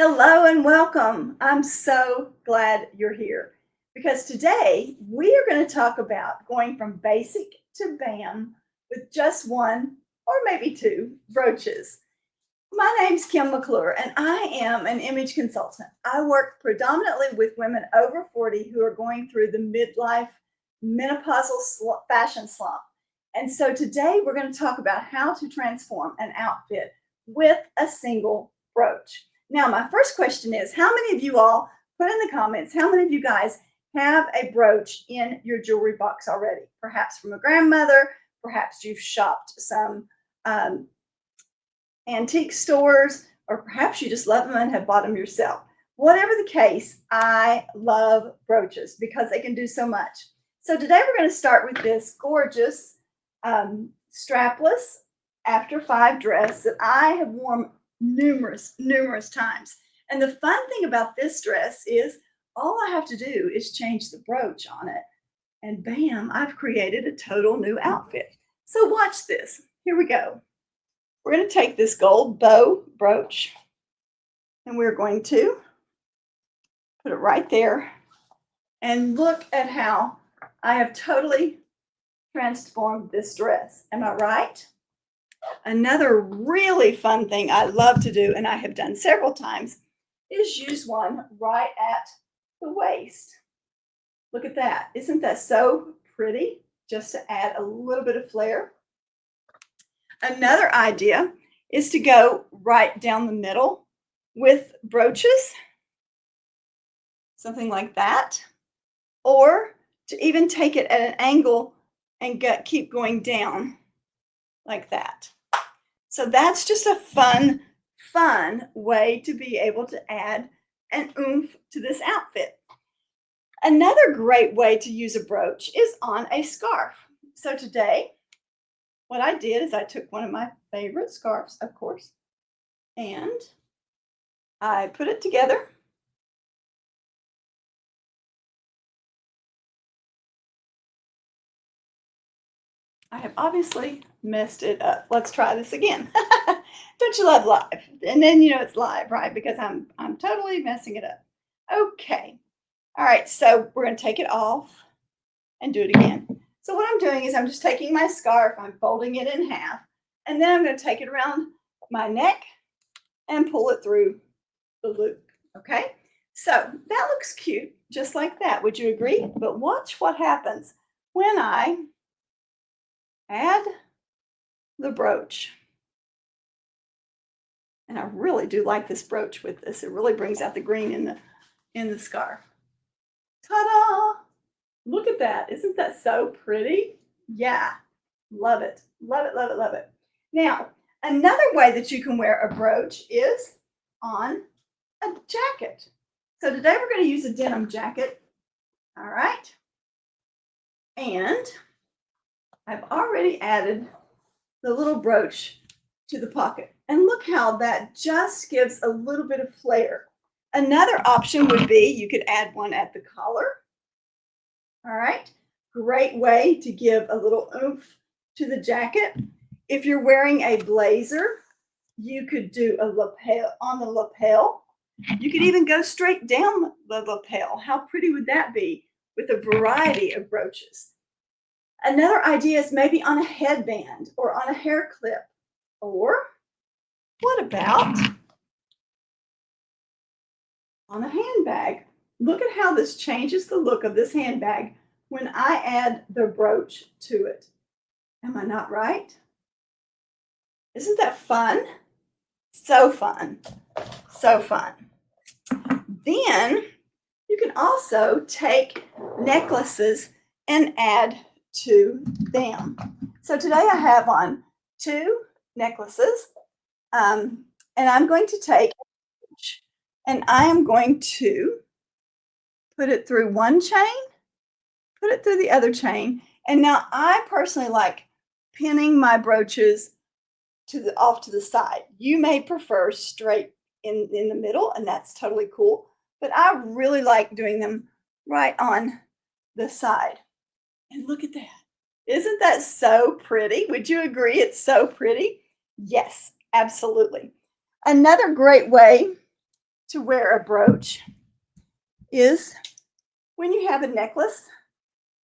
Hello and welcome. I'm so glad you're here because today we are going to talk about going from basic to BAM with just one or maybe two brooches. My name's Kim McClure and I am an image consultant. I work predominantly with women over 40 who are going through the midlife menopausal fashion slump. And so today we're going to talk about how to transform an outfit with a single brooch. Now, my first question is how many of you all put in the comments, how many of you guys have a brooch in your jewelry box already? Perhaps from a grandmother, perhaps you've shopped some um, antique stores, or perhaps you just love them and have bought them yourself. Whatever the case, I love brooches because they can do so much. So today we're going to start with this gorgeous strapless after five dress that I have worn numerous times. And the fun thing about this dress is all I have to do is change the brooch on it. And bam, I've created a total new outfit. So watch this. Here we go. We're going to take this gold bow brooch and we're going to put it right there. And look at how I have totally transformed this dress. Am I right? Another really fun thing I love to do, and I have done several times, is use one right at the waist. Look at that. Isn't that so pretty? Just to add a little bit of flair. Another idea is to go right down the middle with brooches, something like that, or to even take it at an angle and keep going down like that. So that's just a fun way to be able to add an oomph to this outfit. Another great way to use a brooch is on a scarf. So today, what I did is I took one of my favorite scarves, of course, and I put it together. I have obviously messed it up. Let's try this again. Don't you love live? And then you know it's live, right? Because I'm totally messing it up. Okay. All right, so we're going to take it off and do it again. So what I'm doing is I'm just taking my scarf, I'm folding it in half, and then I'm going to take it around my neck and pull it through the loop. Okay? So that looks cute, just like that. Would you agree? But watch what happens when I add the brooch. And I really do like this brooch with this. It really brings out the green in the scarf. Ta-da! Look at that. Isn't that so pretty? Yeah. Love it. Love it, love it, love it. Now, another way that you can wear a brooch is on a jacket. So today we're going to use a denim jacket. All right. And I've already added the little brooch to the pocket. And look how that just gives a little bit of flair. Another option would be you could add one at the collar. All right. Great way to give a little oomph to the jacket. If you're wearing a blazer, you could do a lapel on the lapel. You could even go straight down the lapel. How pretty would that be with a variety of brooches? Another idea is maybe on a headband or on a hair clip. Or what about on a handbag? Look at how this changes the look of this handbag when I add the brooch to it. Am I not right? Isn't that fun? So fun. So fun. Then you can also take necklaces and add to them. So today I have on two necklaces, and I'm going to take and I am going to put it through one chain, put it through the other chain, and now I personally like pinning my brooches off to the side. You may prefer straight in the middle, and that's totally cool. But I really like doing them right on the side. And look at that. Isn't that so pretty? Would you agree it's so pretty? Yes, absolutely. Another great way to wear a brooch is when you have a necklace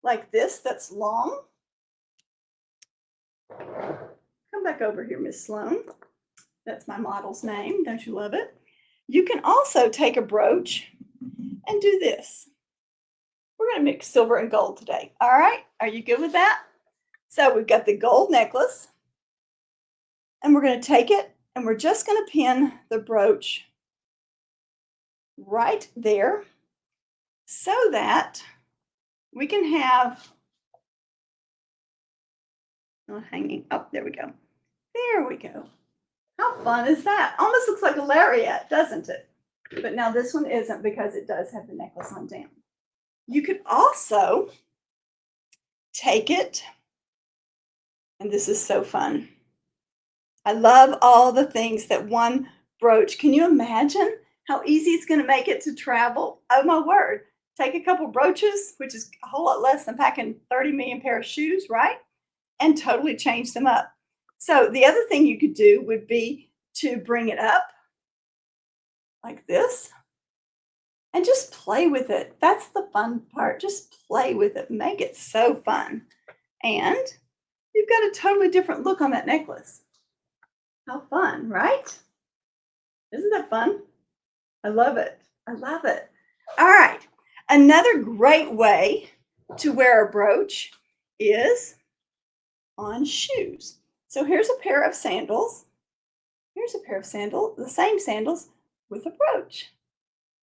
like this that's long. Come back over here, Miss Sloan. That's my model's name. Don't you love it? You can also take a brooch and do this. We're going to mix silver and gold today. All right. Are you good with that? So we've got the gold necklace, and we're going to take it and we're just going to pin the brooch right there so that we can have hanging. Oh, there we go. There we go. How fun is that? Almost looks like a lariat, doesn't it? But now this one isn't because it does have the necklace on down. You could also take it, and this is so fun. I love all the things that one brooch. Can you imagine how easy it's going to make it to travel? Oh my word. Take a couple brooches, which is a whole lot less than packing 30 million pair of shoes, right? And totally change them up. So the other thing you could do would be to bring it up like this and just play with it. That's the fun part. Just play with it. Make it so fun. And you've got a totally different look on that necklace. How fun, right? Isn't that fun? I love it. I love it. All right. Another great way to wear a brooch is on shoes. So here's a pair of sandals. Here's a pair of sandals, the same sandals with a brooch.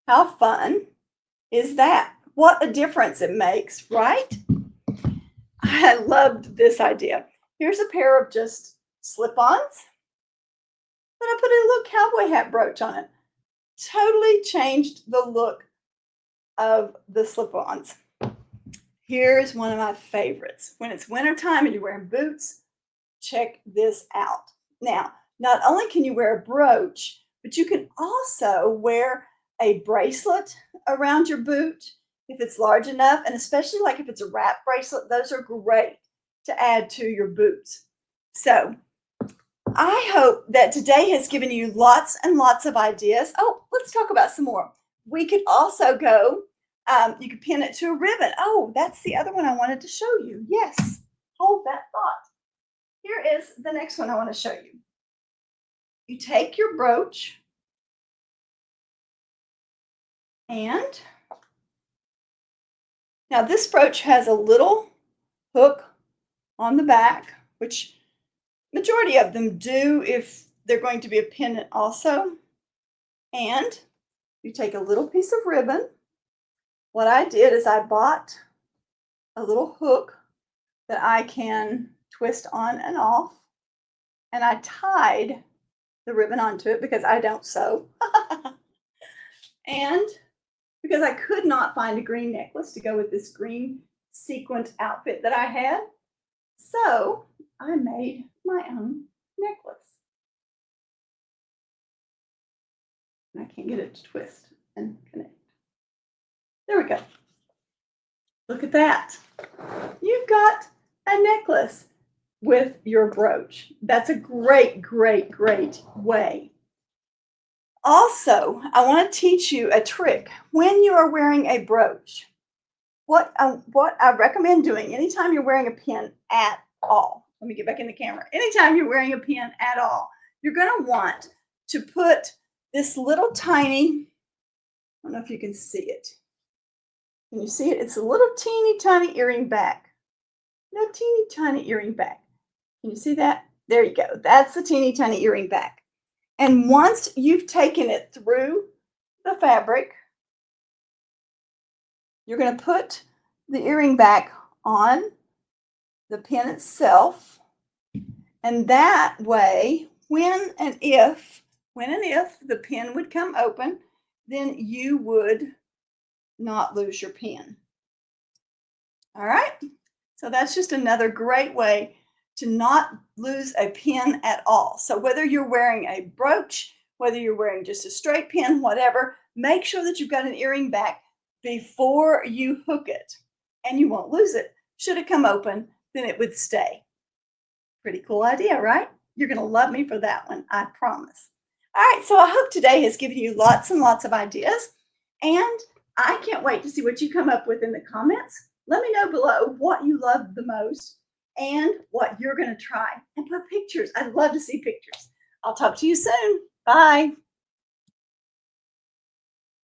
How fun is that? What a difference it makes, right? I loved this idea. Here's a pair of just slip-ons, but I put a little cowboy hat brooch on it. Totally changed the look of the slip-ons. Here's one of my favorites. When it's wintertime and you're wearing boots, check this out. Now, not only can you wear a brooch, but you can also wear a bracelet around your boot if it's large enough, and especially like if it's a wrap bracelet, those are great to add to your boots. So I hope that today has given you lots and lots of ideas. Oh, let's talk about some more. We could also go, you could pin it to a ribbon. Oh, that's the other one I wanted to show you. Yes, hold that thought. Here is the next one I want to show you. You take your brooch and now this brooch has a little hook on the back, which majority of them do if they're going to be a pendant also. And you take a little piece of ribbon. What I did is I bought a little hook that I can twist on and off, and I tied the ribbon onto it because I don't sew. And because I could not find a green necklace to go with this green sequined outfit that I had, so I made my own necklace. And I can't get it to twist and connect. There we go. Look at that. You've got a necklace with your brooch. That's a great, great, great way. Also, I want to teach you a trick when you are wearing a brooch. What I recommend doing anytime you're wearing a pin at all. Let me get back in the camera. Anytime you're wearing a pin at all, you're going to want to put this little tiny, I don't know if you can see it. Can you see it? It's a little teeny tiny earring back. No teeny tiny earring back. Can you see that? There you go. That's the teeny tiny earring back. And once you've taken it through the fabric, you're going to put the earring back on the pin itself. And that way, when and if the pin would come open, then you would not lose your pin. All right. So that's just another great way to not lose a pin at all. So whether you're wearing a brooch, whether you're wearing just a straight pin, whatever, make sure that you've got an earring back before you hook it, and you won't lose it. Should it come open, then it would stay. Pretty cool idea, right? You're going to love me for that one, I promise. All right, so I hope today has given you lots and lots of ideas. And I can't wait to see what you come up with in the comments. Let me know below what you love the most and what you're going to try. And put pictures. I'd love to see pictures. I'll talk to you soon. Bye.